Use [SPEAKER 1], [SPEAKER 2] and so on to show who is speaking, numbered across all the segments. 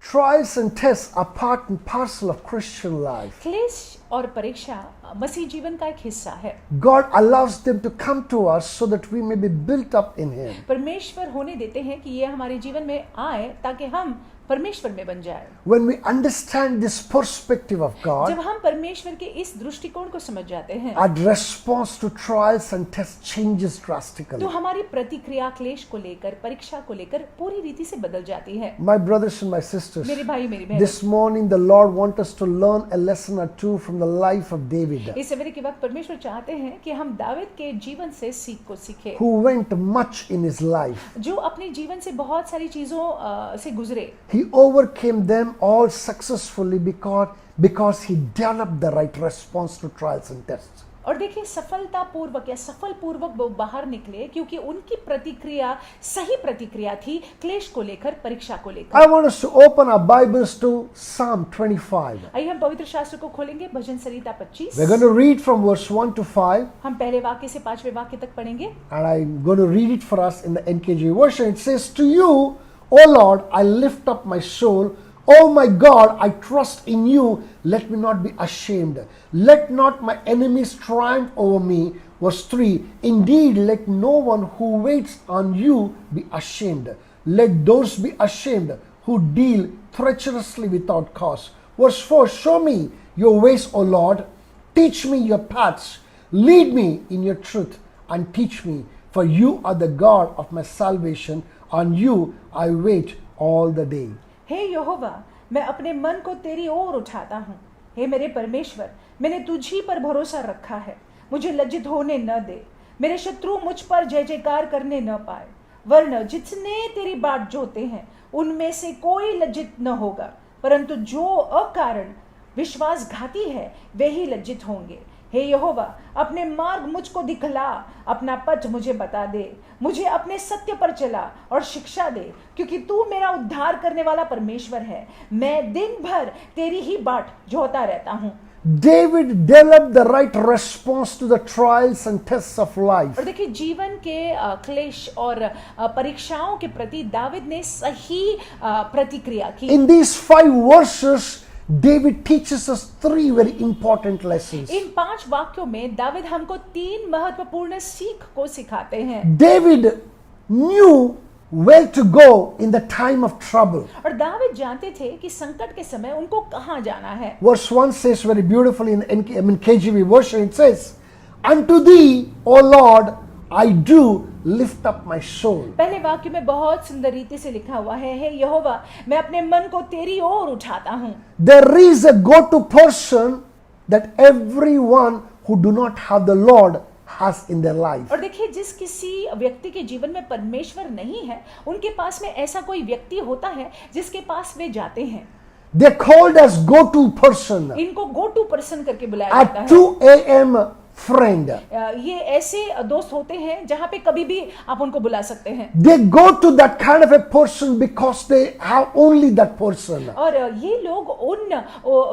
[SPEAKER 1] Trials and tests are part and parcel of Christian life.
[SPEAKER 2] क्लेश और परीक्षा मसीह जीवन का एक हिस्सा है।
[SPEAKER 1] God allows them to come to us so that we may be built up in Him.
[SPEAKER 2] परमेश्वर होने देते हैं कि ये हमारे जीवन में आए ताकि हम परमेश्वर में बन जाए।
[SPEAKER 1] When we understand this perspective of God,
[SPEAKER 2] जब हम परमेश्वर के इस दृष्टिकोण को समझ जाते हैं,
[SPEAKER 1] our response to trials and tests changes drastically.
[SPEAKER 2] तो हमारी प्रतिक्रिया क्लेश को लेकर, परीक्षा को लेकर पूरी रीति से बदल जाती है।
[SPEAKER 1] My brothers and my sisters,
[SPEAKER 2] मेरे भाई मेरी बहन,
[SPEAKER 1] this morning the Lord wants us to learn a lesson or two from the life of David,
[SPEAKER 2] इस सवेरे के वक्त परमेश्वर चाहते हैं कि हम दाऊद के जीवन से सीख को सीखें,
[SPEAKER 1] who went much in his life.
[SPEAKER 2] जो अपने जीवन से बहुत सारी चीजों से गुजरे।
[SPEAKER 1] He overcame them all successfully because he developed the right response to trials and tests.
[SPEAKER 2] और देखिए सफलता पूर्वक या सफल पूर्वक वो बाहर निकले क्योंकि उनकी प्रतिक्रिया सही प्रतिक्रिया थी क्लेश को लेकर, परीक्षा को लेकर।
[SPEAKER 1] I want us to open our Bibles to Psalm 25.
[SPEAKER 2] आइए हम पवित्र शास्त्र को खोलेंगे, भजन संहिता 25।
[SPEAKER 1] We're going to read from verse 1 to 5,
[SPEAKER 2] हम पहले वाक्य से 5वें वाक्य तक पढ़ेंगे।
[SPEAKER 1] and I'm going to read it for us in the NKJ version. It says, "To you, O Lord, I lift up my soul. O my God, I trust in you. Let me not be ashamed. Let not my enemies triumph over me." Verse 3, "Indeed, let no one who waits on you be ashamed. Let those be ashamed who deal treacherously without cause." Verse 4, "Show me your ways, O Lord. Teach me your paths. Lead me in your truth and teach me. For you are the God of my salvation. On you I wait all the day."
[SPEAKER 2] हे यहोवा, मैं अपने मन को तेरी ओर उठाता हूँ। हे मेरे परमेश्वर, मैंने तुझी पर भरोसा रखा है। मुझे लज्जित होने न दे, मेरे शत्रु मुझ पर जय जयकार करने न पाए। वरन जितने तेरी बाट जोते हैं उनमें से कोई लज्जित न होगा, परंतु जो अकारण विश्वासघाती है वे ही लज्जित होंगे। हे यहोवा, अपने मार्ग मुझको दिखला, अपना पथ मुझे बता दे, मुझे अपने सत्य पर चला और शिक्षा दे, क्योंकि तू मेरा उद्धार करने वाला परमेश्वर है। मैं दिन भर तेरी ही बाट जोता रहता हूँ।
[SPEAKER 1] David developed the right response to the trials and tests of life.
[SPEAKER 2] और देखिए जीवन के क्लेश और परीक्षाओं के प्रति दाऊद ने सही प्रतिक्रिया की।
[SPEAKER 1] In these 5 verses, David teaches us 3 very important lessons.
[SPEAKER 2] इन 5 वाक्यों में दाऊद हमको 3 महत्वपूर्ण सीख को सिखाते हैं।
[SPEAKER 1] David knew where to go in the time of trouble.
[SPEAKER 2] और दाऊद जानते थे कि संकट के समय उनको कहां जाना है।
[SPEAKER 1] Verse 1 says very beautifully in KJV version, it says, "Unto thee, O Lord, I do lift up my soul."
[SPEAKER 2] पहले वाक्य में बहुत सुंदर रीति से लिखा हुआ है, हे यहोवा, मैं अपने मन को तेरी ओर उठाता हूँ।
[SPEAKER 1] There is a go-to person that everyone who do not have the Lord has in their life.
[SPEAKER 2] और देखिए जिस किसी व्यक्ति के जीवन में परमेश्वर नहीं है, उनके पास में ऐसा कोई व्यक्ति होता है जिसके पास वे जाते हैं।
[SPEAKER 1] They're called as go-to person.
[SPEAKER 2] इनको गो टू पर्सन करके बुलाया जाता
[SPEAKER 1] A
[SPEAKER 2] है।
[SPEAKER 1] 2 a.m. friend.
[SPEAKER 2] ये ऐसे दोस्त होते हैं जहां पे कभी भी आप उनको बुला सकते हैं।
[SPEAKER 1] They go to that kind of a person because they have only that person.
[SPEAKER 2] और ये लोग उन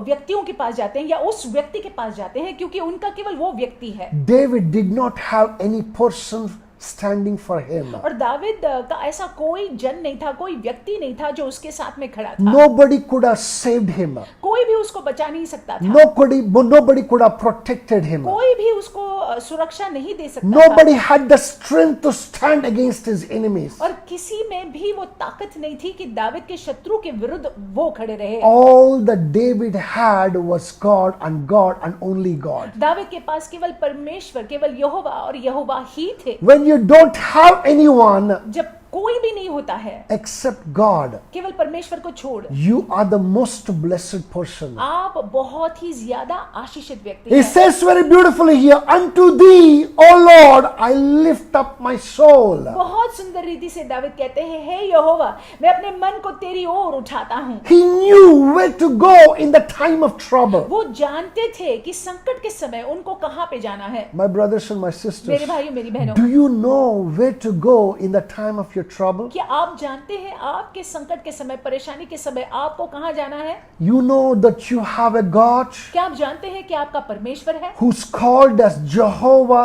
[SPEAKER 2] व्यक्तियों के पास जाते हैं या उस व्यक्ति के पास जाते हैं क्योंकि उनका केवल वो व्यक्ति है।
[SPEAKER 1] David did not have any person standing for him.
[SPEAKER 2] और दाऊद का ऐसा कोई जन नहीं था, कोई व्यक्ति नहीं था जो उसके साथ में खड़ा था।
[SPEAKER 1] Nobody could have saved him.
[SPEAKER 2] कोई भी उसको बचा नहीं सकता था।
[SPEAKER 1] Nobody could have protected him.
[SPEAKER 2] कोई भी उसको सुरक्षा नहीं दे सकता
[SPEAKER 1] Nobody
[SPEAKER 2] था।
[SPEAKER 1] had the strength to stand against his enemies.
[SPEAKER 2] और किसी में भी वो ताकत नहीं थी कि दाऊद के शत्रु के विरुद्ध वो खड़े रहे।
[SPEAKER 1] All that David had was God and only God.
[SPEAKER 2] Dawood के पास केवल परमेश्वर, केवल यहोवा और यहोवा ही थे।
[SPEAKER 1] When you don't have anyone
[SPEAKER 2] जब कोई भी नहीं होता है
[SPEAKER 1] except God,
[SPEAKER 2] केवल परमेश्वर को छोड़,
[SPEAKER 1] you are the most blessed person.
[SPEAKER 2] आप बहुत ही ज्यादा आशीषित व्यक्ति
[SPEAKER 1] He
[SPEAKER 2] हैं।
[SPEAKER 1] says very beautifully here, "Unto thee, O Lord, I lift up my soul."
[SPEAKER 2] बहुत सुंदर रीति से दाऊद कहते हैं, हे यहोवा, मैं अपने मन को तेरी ओर उठाता हूँ।
[SPEAKER 1] He knew where to go in the time of trouble.
[SPEAKER 2] वो जानते थे कि संकट के समय उनको कहाँ पे जाना है।
[SPEAKER 1] My brothers and my sisters,
[SPEAKER 2] मेरे भाइयों मेरी बहनों,
[SPEAKER 1] do you know where to go in the time of your trouble?
[SPEAKER 2] क्या आप जानते हैं आपके संकट के समय, परेशानी के समय आपको कहाँ जाना है?
[SPEAKER 1] You know that you have a God
[SPEAKER 2] क्या आप जानते हैं कि आपका परमेश्वर है
[SPEAKER 1] who's called as Jehovah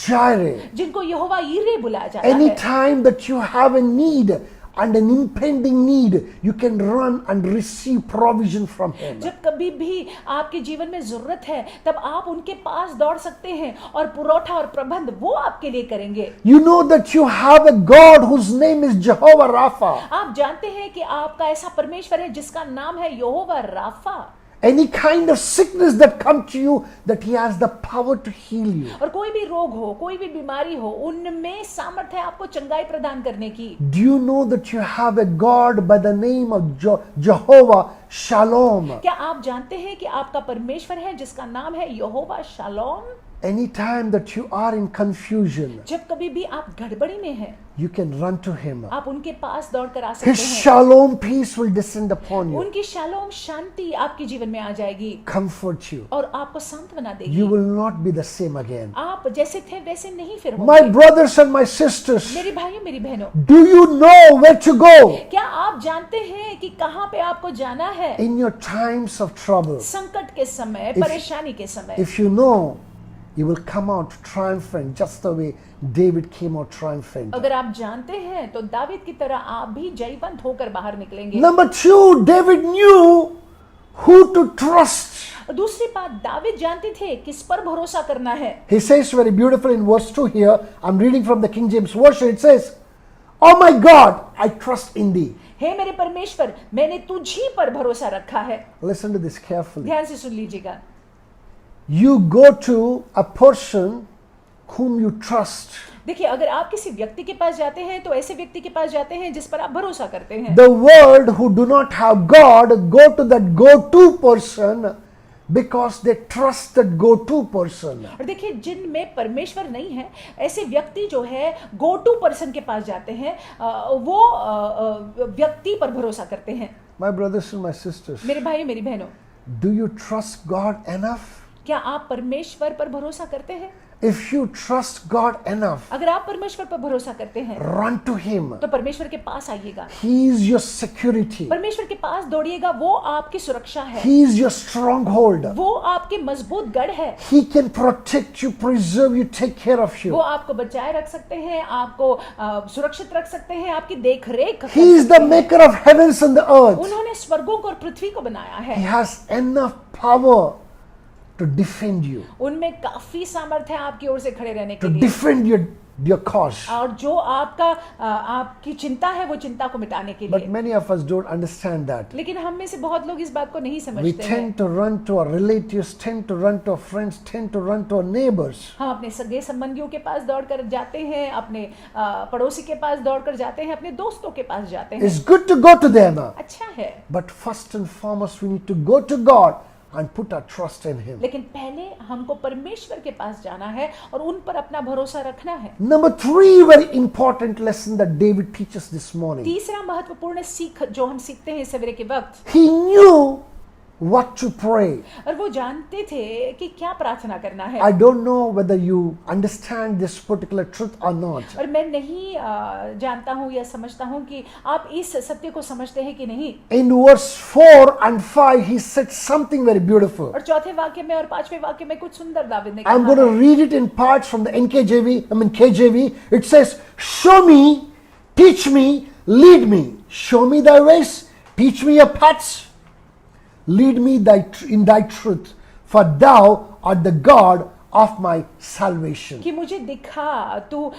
[SPEAKER 1] Jireh.
[SPEAKER 2] जिनको यहोवा यीरे बुलाया जाता है।
[SPEAKER 1] Anytime that you have a need, and an impending need, you can run and receive provision from Him.
[SPEAKER 2] जब कभी भी आपके जीवन में जरूरत है तब आप उनके पास दौड़ सकते हैं और पुरौठा और प्रबंध वो आपके लिए करेंगे।
[SPEAKER 1] You know that you have a God whose name is Jehovah Rapha.
[SPEAKER 2] आप जानते हैं कि आपका ऐसा परमेश्वर है जिसका नाम है यहोवा Rafa.
[SPEAKER 1] Any kind of sickness that come to you, that He has the power to heal you.
[SPEAKER 2] और कोई भी रोग हो, कोई भी बीमारी हो, उनमें सामर्थ्य है आपको चंगाई प्रदान करने की।
[SPEAKER 1] Do you know that you have a God by the name of Jehovah Shalom?
[SPEAKER 2] क्या आप जानते हैं कि आपका परमेश्वर है जिसका नाम है यहोवा shalom?
[SPEAKER 1] Anytime that you are in confusion,
[SPEAKER 2] जब कभी भी आप गड़बड़ी में हैं,
[SPEAKER 1] you can run to Him.
[SPEAKER 2] आप उनके पास दौड़ कर आ सकते
[SPEAKER 1] His
[SPEAKER 2] हैं।
[SPEAKER 1] Shalom peace will descend upon you,
[SPEAKER 2] उनकी शालोम शांति आपके जीवन में आ जाएगी
[SPEAKER 1] comfort you.
[SPEAKER 2] और आपको सांत्वना देगी।
[SPEAKER 1] You will not be the same again.
[SPEAKER 2] आप जैसे थे वैसे नहीं फिर
[SPEAKER 1] My
[SPEAKER 2] होंगे।
[SPEAKER 1] brothers and my sisters,
[SPEAKER 2] मेरे भाइयों मेरी बहनों,
[SPEAKER 1] do you know where to go
[SPEAKER 2] क्या आप जानते हैं कि कहाँ पे आपको जाना है?
[SPEAKER 1] in your times of trouble?
[SPEAKER 2] संकट के समय, परेशानी के समय।
[SPEAKER 1] If you know, you will come out triumphant, just the way David came out triumphant.
[SPEAKER 2] अगर आप जानते हैं तो दावीद की तरह आप भी जयवंत होकर बाहर निकलेंगे।
[SPEAKER 1] Number 2, David knew who to trust.
[SPEAKER 2] और दूसरी बात, दावीद जानते थे किस पर भरोसा करना है।
[SPEAKER 1] He says very beautiful in verse 2 here. I'm reading from the King James Version. It says, "Oh my God, I trust in thee."
[SPEAKER 2] हे मेरे परमेश्वर, मैंने तुझी पर भरोसा रखा है।
[SPEAKER 1] Listen to this carefully.
[SPEAKER 2] ध्यान से सुन लीजिएगा।
[SPEAKER 1] You go to a person whom you trust.
[SPEAKER 2] देखिए, अगर आप किसी व्यक्ति के पास जाते हैं तो ऐसे व्यक्ति के पास जाते हैं जिस पर आप भरोसा करते हैं।
[SPEAKER 1] The world who do not have God go to that go-to person because they trust that go-to person.
[SPEAKER 2] और देखिए, जिनमें परमेश्वर नहीं है ऐसे व्यक्ति जो है गो टू पर्सन के पास जाते हैं, वो व्यक्ति पर भरोसा करते हैं।
[SPEAKER 1] My brothers and my sisters,
[SPEAKER 2] मेरे भाई मेरी बहनों,
[SPEAKER 1] do you trust God enough?
[SPEAKER 2] क्या आप परमेश्वर पर भरोसा करते हैं?
[SPEAKER 1] If you trust God enough,
[SPEAKER 2] अगर आप परमेश्वर पर भरोसा करते हैं
[SPEAKER 1] run to Him.
[SPEAKER 2] तो परमेश्वर के पास आइएगा।
[SPEAKER 1] He is your security.
[SPEAKER 2] परमेश्वर के पास दौड़िएगा, वो आपकी सुरक्षा है,
[SPEAKER 1] He is your stronghold.
[SPEAKER 2] वो आपके मजबूत गढ़ है।
[SPEAKER 1] He can protect you, preserve you, take care of
[SPEAKER 2] वो
[SPEAKER 1] you.
[SPEAKER 2] आपको बचाए रख सकते हैं, आपको सुरक्षित रख सकते हैं, आपकी देख रेख कर
[SPEAKER 1] He is
[SPEAKER 2] सकते
[SPEAKER 1] the
[SPEAKER 2] हैं।
[SPEAKER 1] maker of heavens and the earth.
[SPEAKER 2] उन्होंने स्वर्गों को और पृथ्वी को बनाया
[SPEAKER 1] He
[SPEAKER 2] है।
[SPEAKER 1] has enough power to defend you,
[SPEAKER 2] उनमें काफी सामर्थ्य है आपकी ओर से खड़े रहने के
[SPEAKER 1] to
[SPEAKER 2] लिए,
[SPEAKER 1] defend your cause.
[SPEAKER 2] और जो आपकी चिंता है वो चिंता को मिटाने के
[SPEAKER 1] But
[SPEAKER 2] लिए।
[SPEAKER 1] many of us don't understand that.
[SPEAKER 2] लेकिन हम में से बहुत लोग इस बात को नहीं
[SPEAKER 1] We
[SPEAKER 2] समझते हैं।
[SPEAKER 1] tend to run to our relatives, tend to run to our friends, tend to run to our neighbors.
[SPEAKER 2] हम अपने सगे संबंधियों के पास दौड़ कर जाते हैं, अपने पड़ोसी के पास दौड़ कर जाते हैं, अपने दोस्तों के पास जाते हैं।
[SPEAKER 1] It's good to go to them,
[SPEAKER 2] अच्छा है,
[SPEAKER 1] but first and foremost we need to go to God and put our trust in Him.
[SPEAKER 2] लेकिन पहले हमको परमेश्वर के पास जाना है और उन पर अपना भरोसा रखना है।
[SPEAKER 1] Number 3 very important lesson that David teaches this morning.
[SPEAKER 2] तीसरा महत्वपूर्ण सीख जो हम सीखते हैं सवेरे के वक्त,
[SPEAKER 1] He knew what to pray.
[SPEAKER 2] और वो जानते थे कि क्या प्रार्थना करना है।
[SPEAKER 1] I don't know whether you understand this particular truth or not.
[SPEAKER 2] और मैं नहीं जानता हूँ या समझता हूँ कि आप इस सत्य को समझते हैं कि नहीं।
[SPEAKER 1] In verse 4 and 5 he said something very beautiful.
[SPEAKER 2] और चौथे वाक्य में और पांचवें वाक्य में कुछ सुंदर दावीद ने
[SPEAKER 1] I'm
[SPEAKER 2] कहा
[SPEAKER 1] going to
[SPEAKER 2] है।
[SPEAKER 1] read it in parts from the KJV. It says, "Show me, teach me, lead me. Show me thy ways, teach me your paths. Lead me in thy truth, for thou art the God of my salvation."
[SPEAKER 2] कि मुझे दिखा, तू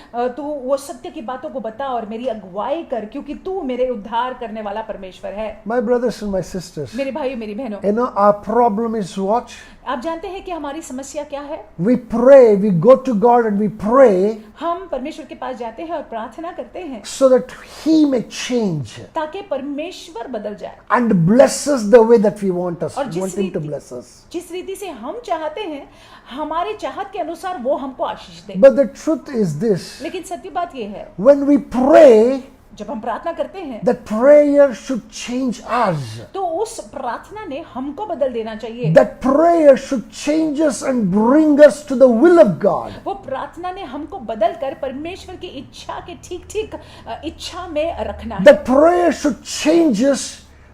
[SPEAKER 2] वो सत्य की बातों को बता और मेरी अगुवाई कर, क्योंकि तू मेरे उद्धार करने वाला परमेश्वर है।
[SPEAKER 1] My brothers and my sisters,
[SPEAKER 2] मेरे भाइयों मेरी बहनों,
[SPEAKER 1] you know our problem is what?
[SPEAKER 2] आप जानते हैं कि हमारी समस्या क्या है?
[SPEAKER 1] We pray, we go to God and we pray
[SPEAKER 2] हम परमेश्वर के पास जाते हैं और प्रार्थना करते हैं
[SPEAKER 1] so that He may change
[SPEAKER 2] ताकि परमेश्वर बदल जाए
[SPEAKER 1] and bless us the way that we want us.
[SPEAKER 2] और
[SPEAKER 1] We want Him to bless us.
[SPEAKER 2] जिस रीति से हम चाहते हैं, हमारे चाहत के अनुसार वो हमको आशीष दे।
[SPEAKER 1] But the truth is this:
[SPEAKER 2] लेकिन सत्य बात ये है,
[SPEAKER 1] when we pray,
[SPEAKER 2] जब हम प्रार्थना करते हैं
[SPEAKER 1] that prayer should change us.
[SPEAKER 2] तो उस प्रार्थना ने हमको बदल देना चाहिए।
[SPEAKER 1] That prayer should change us and bring us to the will of God.
[SPEAKER 2] वो प्रार्थना ने हमको बदल कर परमेश्वर की इच्छा के ठीक ठीक इच्छा में रखना है।
[SPEAKER 1] That prayer should change us,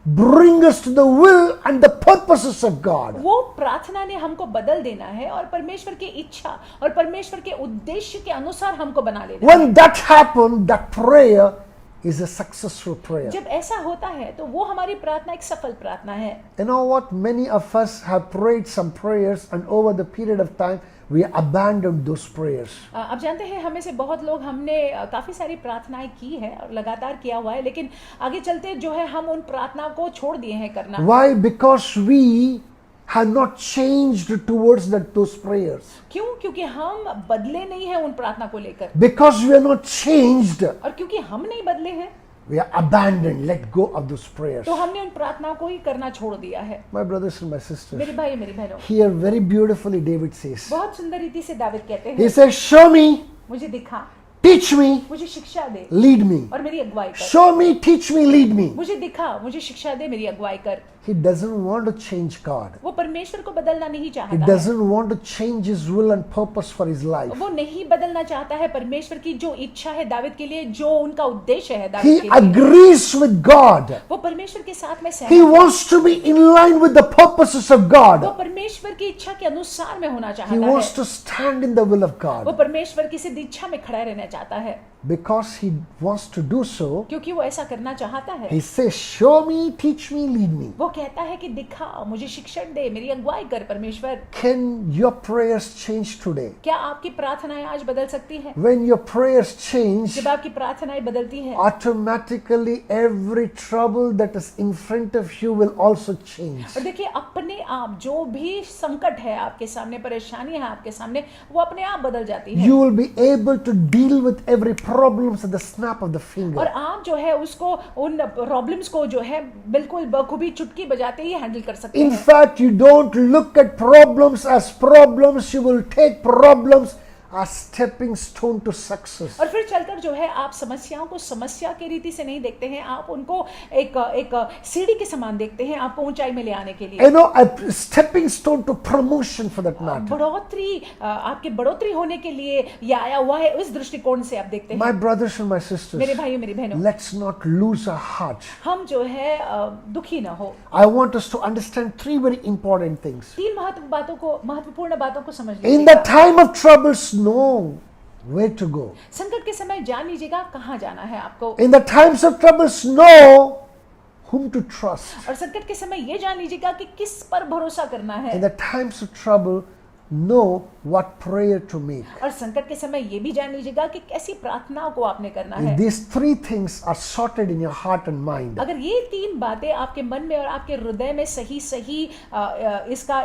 [SPEAKER 1] bring us to the will and the purposes of God.
[SPEAKER 2] वो प्रार्थना ने हमको बदल देना है और परमेश्वर की इच्छा और परमेश्वर के उद्देश्य के अनुसार हमको बना लेना है।
[SPEAKER 1] When that happens, that prayer is a successful prayer.
[SPEAKER 2] जब ऐसा होता है तो वो हमारी प्रार्थना एक सफल प्रार्थना है.
[SPEAKER 1] You know what? Many of us have prayed some prayers, and over the period of time, we abandoned those prayers.
[SPEAKER 2] अब जानते हैं हमें से बहुत लोग हमने काफ़ी सारी प्रार्थनाएं की है और लगातार किया हुआ है, लेकिन आगे चलते जो है हम उन प्रार्थना को छोड़ दिए हैं करना.
[SPEAKER 1] Why? Because we have not changed towards those prayers.
[SPEAKER 2] क्यों? क्योंकि हम बदले नहीं हैं उन प्रार्थना को लेकर.
[SPEAKER 1] Because we are not changed,
[SPEAKER 2] और क्योंकि हम नहीं बदले हैं
[SPEAKER 1] we are abandoned, let go of those prayers.
[SPEAKER 2] तो हमने उन प्रार्थना को ही करना छोड़ दिया है.
[SPEAKER 1] My brothers and my sisters,
[SPEAKER 2] मेरे भाई मेरी बहनों,
[SPEAKER 1] here very beautifully David says,
[SPEAKER 2] बहुत सुंदर रीति से दाविद कहते
[SPEAKER 1] he
[SPEAKER 2] हैं,
[SPEAKER 1] says, show me,
[SPEAKER 2] मुझे दिखा,
[SPEAKER 1] teach me,
[SPEAKER 2] मुझे शिक्षा दे
[SPEAKER 1] lead me.
[SPEAKER 2] और मेरी अगुवाई कर.
[SPEAKER 1] Show me, teach me, lead me.
[SPEAKER 2] मुझे दिखा, मुझे शिक्षा दे, मेरी अगुवाई कर.
[SPEAKER 1] He doesn't want to change God.
[SPEAKER 2] वो परमेश्वर को बदलना नहीं
[SPEAKER 1] He
[SPEAKER 2] चाहता है.
[SPEAKER 1] doesn't want to change his will and purpose for his life.
[SPEAKER 2] वो नहीं बदलना चाहता है परमेश्वर की जो इच्छा है दाविद के लिए, जो उनका उद्देश्य है
[SPEAKER 1] He
[SPEAKER 2] दाविद के लिए.
[SPEAKER 1] agrees with God.
[SPEAKER 2] वो परमेश्वर के साथ में
[SPEAKER 1] He
[SPEAKER 2] सहमत है.
[SPEAKER 1] wants to be in line with the purposes of
[SPEAKER 2] वो
[SPEAKER 1] God.
[SPEAKER 2] परमेश्वर की इच्छा के अनुसार में होना
[SPEAKER 1] He
[SPEAKER 2] चाहता
[SPEAKER 1] wants
[SPEAKER 2] है.
[SPEAKER 1] to stand in the will of
[SPEAKER 2] वो
[SPEAKER 1] God.
[SPEAKER 2] परमेश्वर की सिद्ध इच्छा में खड़ा रहना चाहता है.
[SPEAKER 1] Because he wants to do so,
[SPEAKER 2] क्योंकि वो ऐसा करना चाहता है.
[SPEAKER 1] he says, show me, teach me, lead me.
[SPEAKER 2] वो कहता है कि दिखा, मुझे शिक्षण दे, मेरी अगुवाई कर परमेश्वर.
[SPEAKER 1] Can your prayers change today?
[SPEAKER 2] क्या आपकी प्रार्थनाएं आज बदल सकती हैं?
[SPEAKER 1] When your prayers change,
[SPEAKER 2] जब आपकी प्रार्थनाएं बदलती हैं,
[SPEAKER 1] automatically every trouble that is in front of you will also change.
[SPEAKER 2] और देखिए अपने आप जो भी संकट है आपके सामने, परेशानी है आपके सामने, वो अपने आप बदल जाती है.
[SPEAKER 1] You will be able to deal with every problems at the snap of the
[SPEAKER 2] और
[SPEAKER 1] finger.
[SPEAKER 2] आप जो है उसको उन प्रॉब्लम्स को जो है बिल्कुल बखूबी चुटकी बजाते ही हैंडल कर सकते
[SPEAKER 1] In
[SPEAKER 2] हैं.
[SPEAKER 1] fact, you don't look at problems as problems, you will take problems as stepping stone to success.
[SPEAKER 2] और फिर चलकर जो है आप समस्याओं को समस्या की रीति से नहीं देखते हैं, आप उनको एक एक सीढ़ी के समान देखते हैं आपको ऊंचाई में ले आने के लिए.
[SPEAKER 1] You know, a stepping stone to promotion for that matter.
[SPEAKER 2] बढ़ोतरी आपके बढ़ोतरी होने के लिए ये आया हुआ है, उस दृष्टिकोण से आप देखते हैं.
[SPEAKER 1] My brothers and my sisters,
[SPEAKER 2] मेरे भाइयों मेरी बहनों,
[SPEAKER 1] let's not lose our heart.
[SPEAKER 2] हम जो है दुखी ना हो.
[SPEAKER 1] I want us to understand three very important things.
[SPEAKER 2] तीन महत्वपूर्ण बातों को समझ
[SPEAKER 1] In the
[SPEAKER 2] लीजिएगा.
[SPEAKER 1] time of troubles, know where to go.
[SPEAKER 2] संकट के समय जान लीजिएगा कहाँ जाना है आपको.
[SPEAKER 1] In the times of troubles, know whom to trust.
[SPEAKER 2] और संकट के समय ये जान लीजिएगा कि किस पर भरोसा करना है.
[SPEAKER 1] In the times of trouble, know what prayer to make.
[SPEAKER 2] और संकट के समय ये भी जान लीजिएगा कि कैसी प्रार्थना को आपने करना है.
[SPEAKER 1] If these three things are sorted in your heart and mind,
[SPEAKER 2] अगर ये तीन बातें आपके मन में और आपके हृदय में सही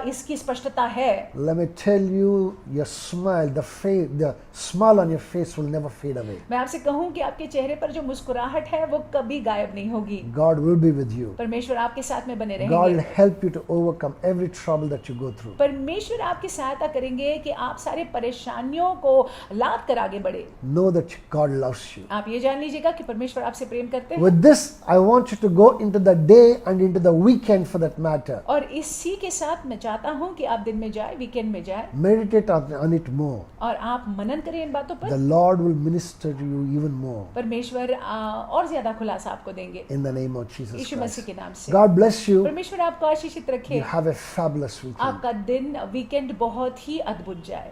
[SPEAKER 2] इसकी स्पष्टता है,
[SPEAKER 1] let me tell you, your smile, the smile on your face will never fade away.
[SPEAKER 2] मैं आपसे कहूं कि आपके चेहरे पर जो मुस्कुराहट है वो कभी गायब नहीं होगी.
[SPEAKER 1] God will be with you.
[SPEAKER 2] परमेश्वर आपके साथ में बने
[SPEAKER 1] God will
[SPEAKER 2] रहेंगे.
[SPEAKER 1] help you to overcome every trouble that you go through.
[SPEAKER 2] परमेश्वर आपकी सहायता करेंगे कि आप सारे परेशानियों को लाद कर आगे बढ़े.
[SPEAKER 1] Know that God loves you.
[SPEAKER 2] आप ये जान लीजिएगा कि परमेश्वर आपसे प्रेम करते हैं.
[SPEAKER 1] With this, I want you to go into the day and into the weekend for that matter.
[SPEAKER 2] और इसी के साथ मैं चाहता हूं कि आप दिन में जाए, वीकेंड में जाए
[SPEAKER 1] Meditate on it more.
[SPEAKER 2] और आप मनन करें इन बातों
[SPEAKER 1] The
[SPEAKER 2] पर.
[SPEAKER 1] Lord will minister to you even more.
[SPEAKER 2] परमेश्वर और ज्यादा खुलासा आपको देंगे
[SPEAKER 1] In the name of Jesus
[SPEAKER 2] Yeshu Masih
[SPEAKER 1] Christ.
[SPEAKER 2] के नाम से.
[SPEAKER 1] God bless you.
[SPEAKER 2] परमेश्वर आपको आशीषित रखे.
[SPEAKER 1] You have a fabulous weekend.
[SPEAKER 2] आपका दिन वीकेंड बहुत ही अद्भुत जाए.